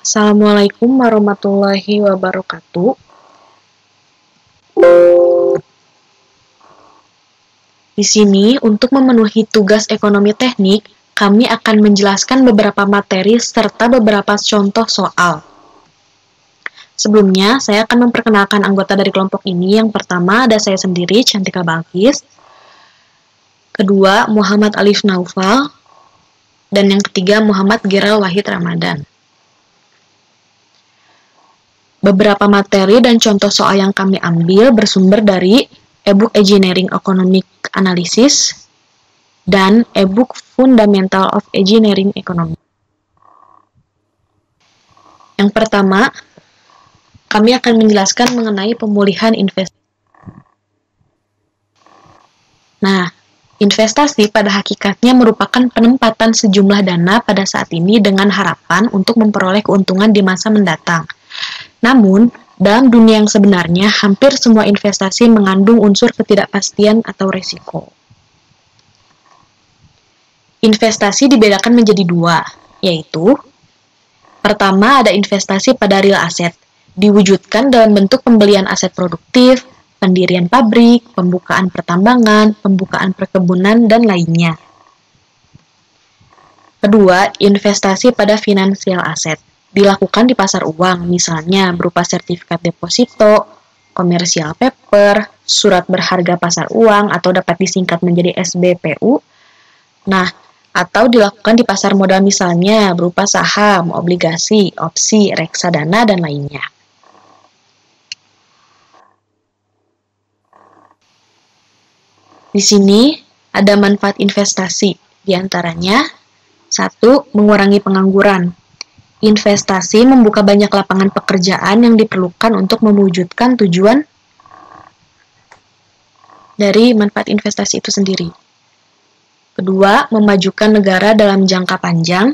Assalamualaikum warahmatullahi wabarakatuh. Di sini, untuk memenuhi tugas ekonomi teknik, kami akan menjelaskan beberapa materi serta beberapa contoh soal. Sebelumnya, saya akan memperkenalkan anggota dari kelompok ini. Yang pertama ada saya sendiri, Cantika Balkis. Kedua, Muhammad Alif Naufal. Dan yang ketiga, Muhammad Giral Wahid Ramadan. Beberapa materi dan contoh soal yang kami ambil bersumber dari e-book Engineering Economic Analysis dan e-book Fundamental of Engineering Economy. Yang pertama, kami akan menjelaskan mengenai pemulihan investasi. Nah, investasi pada hakikatnya merupakan penempatan sejumlah dana pada saat ini dengan harapan untuk memperoleh keuntungan di masa mendatang. Namun, dalam dunia yang sebenarnya, hampir semua investasi mengandung unsur ketidakpastian atau risiko. Investasi dibedakan menjadi dua, yaitu pertama ada investasi pada real asset, diwujudkan dalam bentuk pembelian aset produktif, pendirian pabrik, pembukaan pertambangan, pembukaan perkebunan, dan lainnya. Kedua, investasi pada financial asset, dilakukan di pasar uang, misalnya berupa sertifikat deposito, commercial paper, surat berharga pasar uang, atau dapat disingkat menjadi SBPU. Nah, atau dilakukan di pasar modal misalnya berupa saham, obligasi, opsi, reksadana, dan lainnya. Di sini ada manfaat investasi, diantaranya 1. Mengurangi pengangguran. Investasi membuka banyak lapangan pekerjaan yang diperlukan untuk mewujudkan tujuan dari manfaat investasi itu sendiri. Kedua, memajukan negara dalam jangka panjang.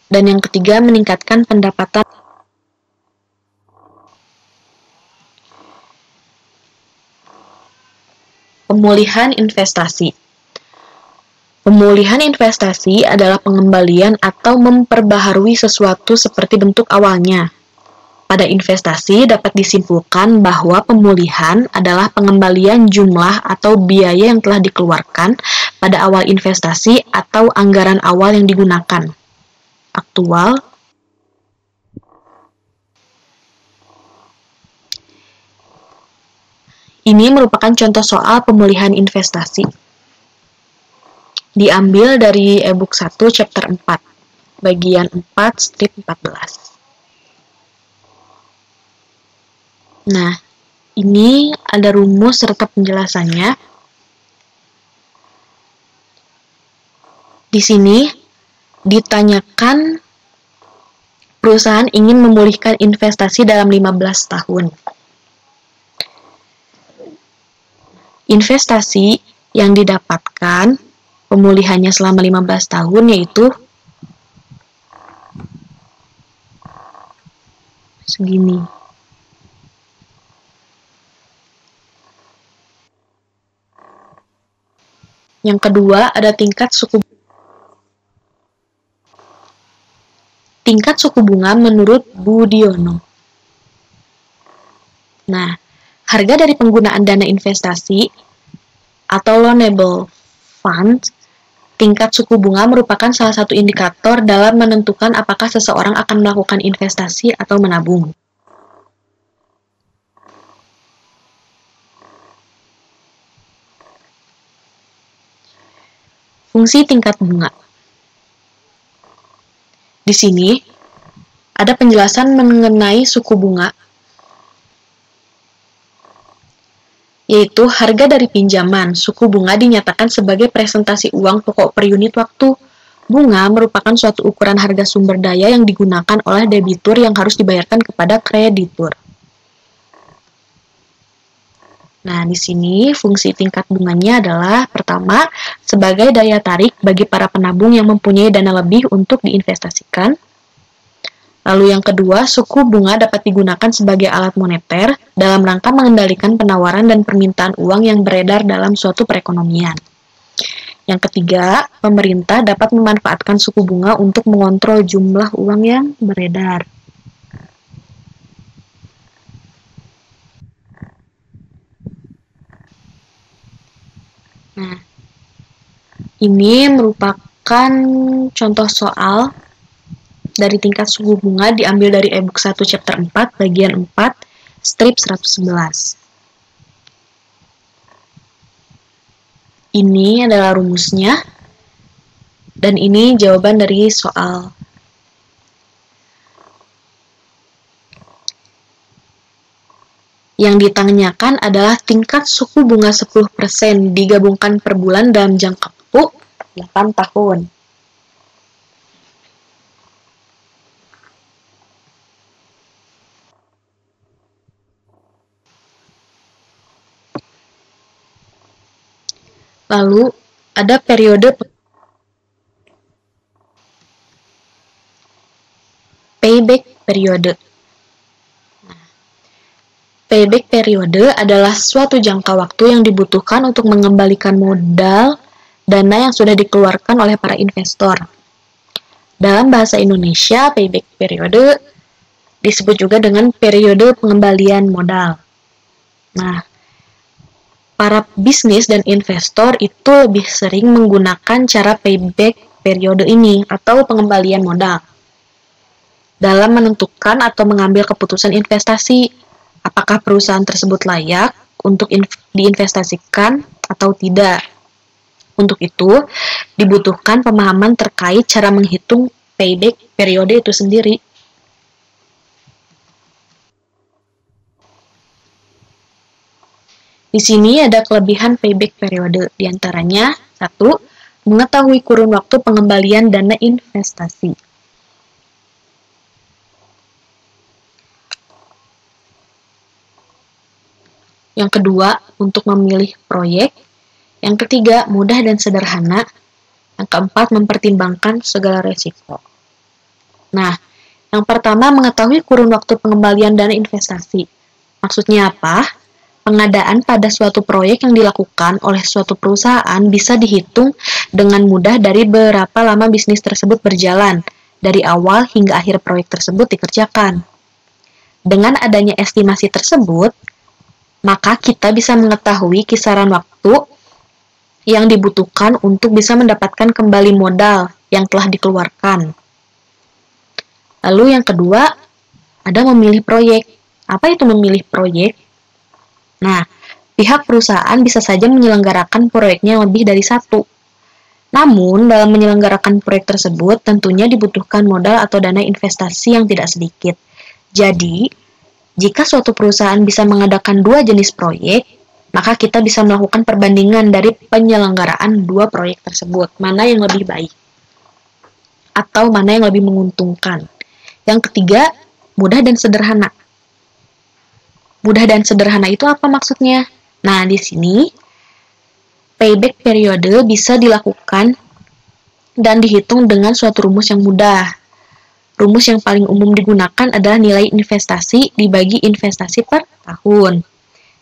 Dan yang ketiga, meningkatkan pendapatan. Pemulihan investasi. Pemulihan investasi adalah pengembalian atau memperbaharui sesuatu seperti bentuk awalnya. Pada investasi dapat disimpulkan bahwa pemulihan adalah pengembalian jumlah atau biaya yang telah dikeluarkan pada awal investasi atau anggaran awal yang digunakan. Aktual. Ini merupakan contoh soal pemulihan investasi. Diambil dari e-book 1 chapter 4, bagian 4 strip 14. Nah, ini ada rumus serta penjelasannya. Di sini ditanyakan perusahaan ingin memulihkan investasi dalam 15 tahun. Investasi yang didapatkan pemulihannya selama 15 tahun yaitu segini. Yang kedua ada tingkat suku bunga menurut Budiono. Nah, harga dari penggunaan dana investasi atau loanable funds, tingkat suku bunga merupakan salah satu indikator dalam menentukan apakah seseorang akan melakukan investasi atau menabung. Fungsi tingkat bunga. Di sini ada penjelasan mengenai suku bunga, yaitu harga dari pinjaman. Suku bunga dinyatakan sebagai presentasi uang pokok per unit waktu. Bunga merupakan suatu ukuran harga sumber daya yang digunakan oleh debitur yang harus dibayarkan kepada kreditur. Nah, di sini fungsi tingkat bunganya adalah pertama, sebagai daya tarik bagi para penabung yang mempunyai dana lebih untuk diinvestasikan. Lalu yang kedua, suku bunga dapat digunakan sebagai alat moneter dalam rangka mengendalikan penawaran dan permintaan uang yang beredar dalam suatu perekonomian. Yang ketiga, pemerintah dapat memanfaatkan suku bunga untuk mengontrol jumlah uang yang beredar. Nah, ini merupakan contoh soal dari tingkat suku bunga diambil dari e-book 1 chapter 4 bagian 4 strip 111. Ini adalah rumusnya dan ini jawaban dari soal. Yang ditanyakan adalah tingkat suku bunga 10% digabungkan per bulan dalam jangka waktu 8 tahun. Lalu ada periode payback periode. Payback periode adalah suatu jangka waktu yang dibutuhkan untuk mengembalikan modal dana yang sudah dikeluarkan oleh para investor. Dalam bahasa Indonesia, payback periode disebut juga dengan periode pengembalian modal. Nah, para bisnis dan investor itu lebih sering menggunakan cara payback periode ini atau pengembalian modal dalam menentukan atau mengambil keputusan investasi. Apakah perusahaan tersebut layak untuk diinvestasikan atau tidak. Untuk itu, dibutuhkan pemahaman terkait cara menghitung payback periode itu sendiri. Di sini ada kelebihan payback periode, diantaranya 1. Mengetahui kurun waktu pengembalian dana investasi. Yang kedua, untuk memilih proyek. Yang ketiga, mudah dan sederhana. Yang keempat, mempertimbangkan segala resiko. Nah, yang pertama, mengetahui kurun waktu pengembalian dana investasi. Maksudnya apa? Pengadaan pada suatu proyek yang dilakukan oleh suatu perusahaan bisa dihitung dengan mudah dari berapa lama bisnis tersebut berjalan, dari awal hingga akhir proyek tersebut dikerjakan. Dengan adanya estimasi tersebut, maka kita bisa mengetahui kisaran waktu yang dibutuhkan untuk bisa mendapatkan kembali modal yang telah dikeluarkan. Lalu yang kedua, ada memilih proyek. Apa itu memilih proyek? Nah, pihak perusahaan bisa saja menyelenggarakan proyeknya lebih dari satu. Namun, dalam menyelenggarakan proyek tersebut, tentunya dibutuhkan modal atau dana investasi yang tidak sedikit. Jadi, jika suatu perusahaan bisa mengadakan dua jenis proyek, maka kita bisa melakukan perbandingan dari penyelenggaraan dua proyek tersebut. Mana yang lebih baik? Atau mana yang lebih menguntungkan? Yang ketiga, mudah dan sederhana. Mudah dan sederhana itu apa maksudnya? Nah, di sini, payback periode bisa dilakukan dan dihitung dengan suatu rumus yang mudah. Rumus yang paling umum digunakan adalah nilai investasi dibagi investasi per tahun.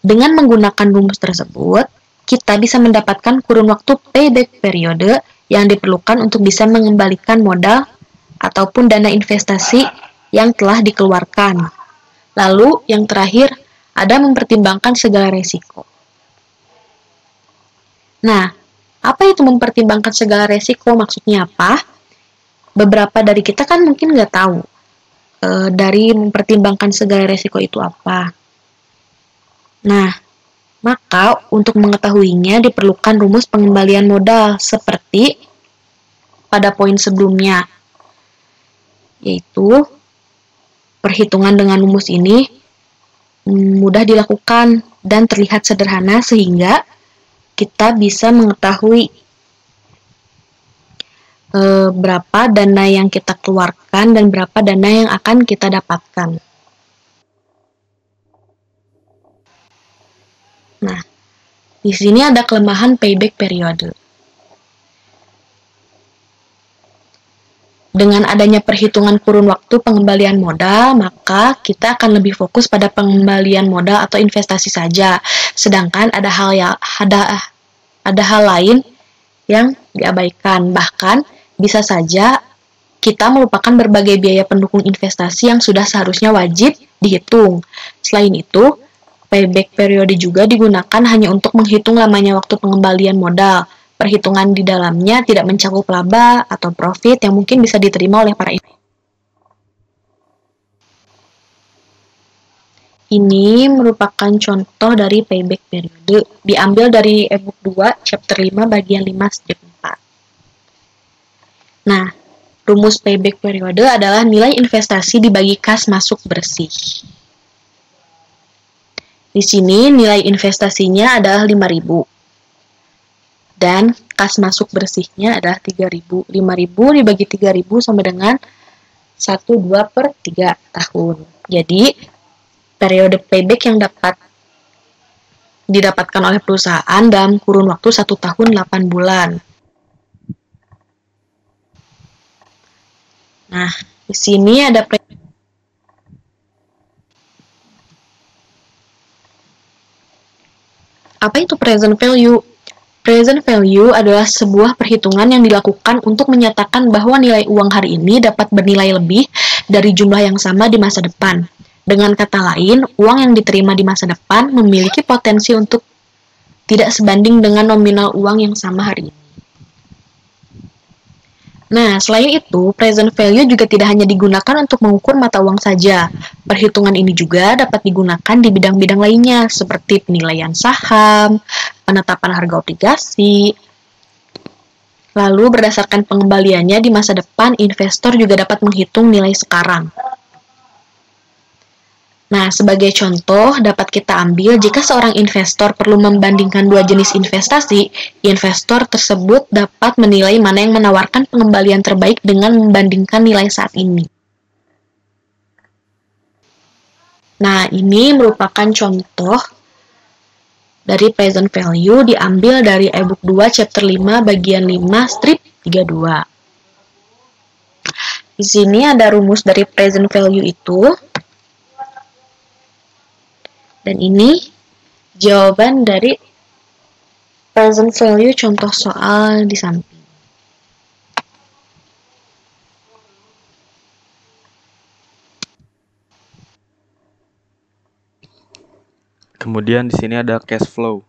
Dengan menggunakan rumus tersebut, kita bisa mendapatkan kurun waktu payback periode yang diperlukan untuk bisa mengembalikan modal ataupun dana investasi yang telah dikeluarkan. Lalu, yang terakhir, ada mempertimbangkan segala resiko. Nah, apa itu mempertimbangkan segala resiko? Maksudnya apa? Beberapa dari kita kan mungkin nggak tahu dari mempertimbangkan segala resiko itu apa. Nah, maka untuk mengetahuinya diperlukan rumus pengembalian modal seperti pada poin sebelumnya, yaitu perhitungan dengan rumus ini mudah dilakukan dan terlihat sederhana sehingga kita bisa mengetahui berapa dana yang kita keluarkan dan berapa dana yang akan kita dapatkan. Nah, di sini ada kelemahan payback periode. Dengan adanya perhitungan kurun waktu pengembalian modal, maka kita akan lebih fokus pada pengembalian modal atau investasi saja. Sedangkan ada hal lain yang diabaikan. Bahkan bisa saja kita melupakan berbagai biaya pendukung investasi yang sudah seharusnya wajib dihitung. Selain itu, payback periode juga digunakan hanya untuk menghitung lamanya waktu pengembalian modal. Perhitungan di dalamnya tidak mencakup laba atau profit yang mungkin bisa diterima oleh para investor. Ini merupakan contoh dari payback periode, diambil dari e-book 2, chapter 5, bagian 5, strip 4. Nah, rumus payback periode adalah nilai investasi dibagi kas masuk bersih. Di sini nilai investasinya adalah 5.000. Dan kas masuk bersihnya adalah 3.000. 5.000 dibagi 3.000 sama dengan 1/2/3 tahun. Jadi, periode payback yang didapatkan oleh perusahaan dalam kurun waktu 1 tahun 8 bulan. Nah, di sini ada apa itu present value? Present value adalah sebuah perhitungan yang dilakukan untuk menyatakan bahwa nilai uang hari ini dapat bernilai lebih dari jumlah yang sama di masa depan. Dengan kata lain, uang yang diterima di masa depan memiliki potensi untuk tidak sebanding dengan nominal uang yang sama hari ini. Nah, selain itu, present value juga tidak hanya digunakan untuk mengukur mata uang saja. Perhitungan ini juga dapat digunakan di bidang-bidang lainnya, seperti penilaian saham, penetapan harga obligasi. Lalu, berdasarkan pengembaliannya di masa depan, investor juga dapat menghitung nilai sekarang. Nah, sebagai contoh, dapat kita ambil jika seorang investor perlu membandingkan dua jenis investasi, investor tersebut dapat menilai mana yang menawarkan pengembalian terbaik dengan membandingkan nilai saat ini. Nah, ini merupakan contoh dari present value diambil dari e-book 2 chapter 5 bagian 5 strip 32. Di sini ada rumus dari present value itu. Dan ini jawaban dari present value contoh soal di samping. Kemudian di sini ada cash flow.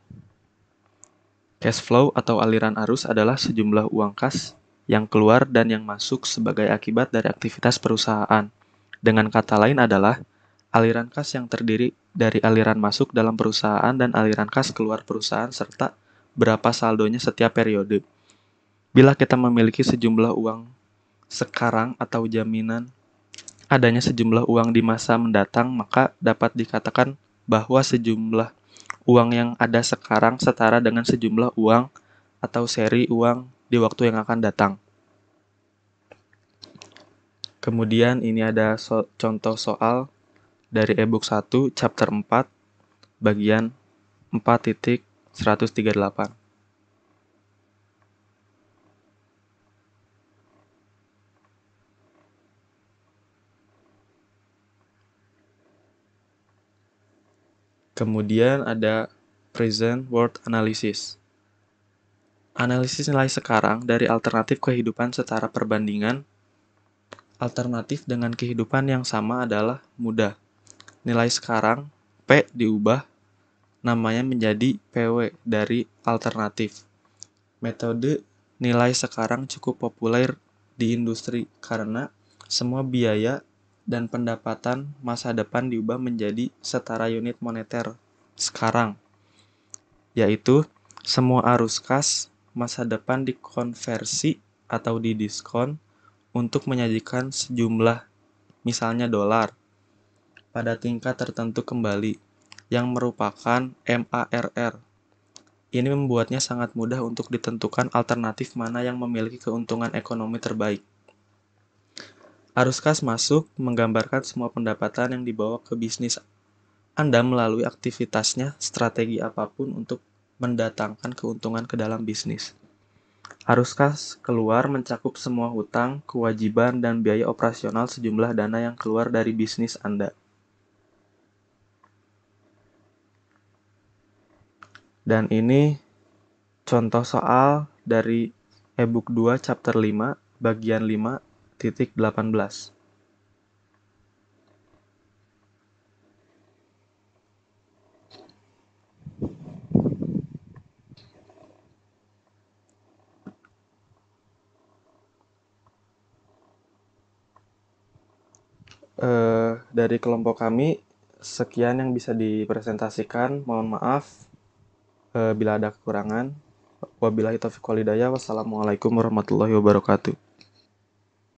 Cash flow atau aliran arus adalah sejumlah uang kas yang keluar dan yang masuk sebagai akibat dari aktivitas perusahaan. Dengan kata lain adalah aliran kas yang terdiri dari aliran masuk dalam perusahaan dan aliran kas keluar perusahaan serta berapa saldonya setiap periode. Bila kita memiliki sejumlah uang sekarang atau jaminan adanya sejumlah uang di masa mendatang, maka dapat dikatakan bahwa sejumlah uang yang ada sekarang setara dengan sejumlah uang atau seri uang di waktu yang akan datang. Kemudian ini ada contoh soal dari e-book 1 chapter 4 bagian 4.138. Kemudian ada present world analysis. Analisis nilai sekarang dari alternatif kehidupan secara perbandingan. Alternatif dengan kehidupan yang sama adalah mudah. Nilai sekarang, P diubah, namanya menjadi PW dari alternatif. Metode nilai sekarang cukup populer di industri karena semua biaya dan pendapatan masa depan diubah menjadi setara unit moneter sekarang, yaitu semua arus kas masa depan dikonversi atau didiskon untuk menyajikan sejumlah, misalnya dolar, pada tingkat tertentu kembali, yang merupakan MARR. Ini membuatnya sangat mudah untuk ditentukan alternatif mana yang memiliki keuntungan ekonomi terbaik. Arus kas masuk menggambarkan semua pendapatan yang dibawa ke bisnis Anda melalui aktivitasnya, strategi apapun untuk mendatangkan keuntungan ke dalam bisnis. Arus kas keluar mencakup semua hutang, kewajiban, dan biaya operasional sejumlah dana yang keluar dari bisnis Anda. Dan ini contoh soal dari e-book 2 chapter 5 bagian 5.18. Dari kelompok kami, sekian yang bisa dipresentasikan. Mohon maaf bila ada kekurangan. Wabillahi taufiq wal hidayah. Wassalamualaikum warahmatullahi wabarakatuh.